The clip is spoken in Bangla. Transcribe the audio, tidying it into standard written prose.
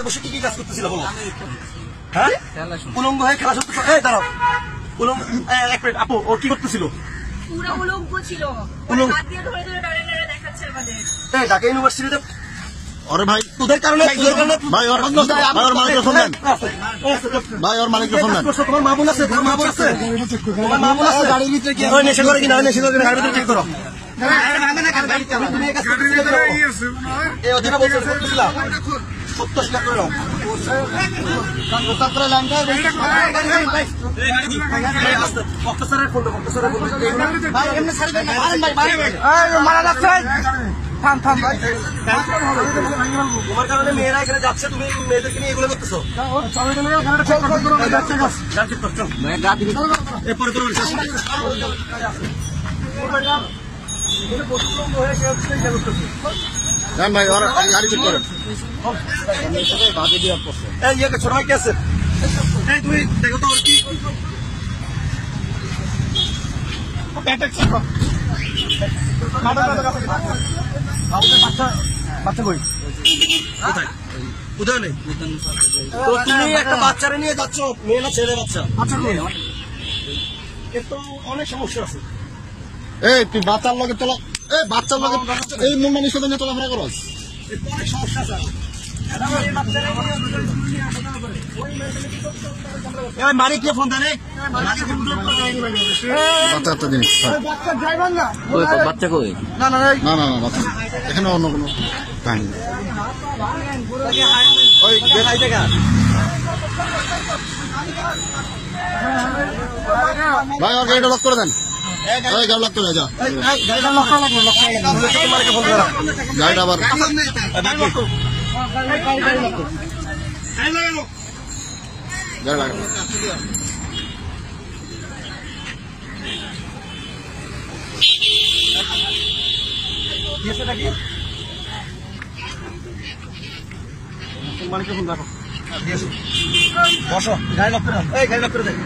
বসে কি কি কাজ করতেছিল বলো? হ্যাঁ, উলঙ্গ হয়ে খেলা করতেছিল। এই দাঁড়াও, উলঙ্গ এক মিনিট আপু, ও কি করতেছিল? পুরো উলঙ্গ ছিল, হাত দিয়ে ধরে ধরে ডাইরেক্ট দেখাচ্ছে আমাদের। এই ঢাকা ইউনিভার্সিটিতে ওরে ভাই তোদের কারণে ভাই ওর মালিকের ফোন দেন ভাই, ওর মালিকের ফোন দেন। তোমার মা বোন আছে? তোমার মা বোন আছে? তোমার মা বোন আছে? গাড়ির ভিতরে কি নেশা করে কিনা? নেশা করে কিনা? গাড়ির ভিতরে চেক করো। এই অধীনে বলছো করতেছিলাম সত্য স্বীকার করে নাও। তোমার কারণে মেয়েরা এখানে যাচ্ছে, তুমি মেয়েদেরকে নিয়ে এগুলো করতেছো। ভাই ওর গাড়ি চেক করেন। ছোট ভাই কে আছে? তুমি দেখো তো ওর কি বাচ্চা কই? কোথায় নেই? তো তুমি একটা বাচ্চারে নিয়ে যাচ্ছ, মেয়ে না ছেলে বাচ্চা? এর তো অনেক সমস্যা আছে। এই তুই বাচ্চার লগে চলা, এই বাচ্চার লগে এই মানুষের সাথে নিয়ে চলাফেরা করস, অনেক সমস্যা আছে। মালিককে ফোন দেন। বাচ্চা একটা জিনিস বাচ্চা কই? না না না না বাচ্চা এখানে অন্য কোনো কাহিনী নেই। ওই ভাই ওর গাড়িটা লক করে দেন। গাড়ি লক করে যা, গাড়িটা আবার গাড়ি লাগা। বসো, গাড়ি লক করে দাও। এই গাড়ি লক করে দেয়।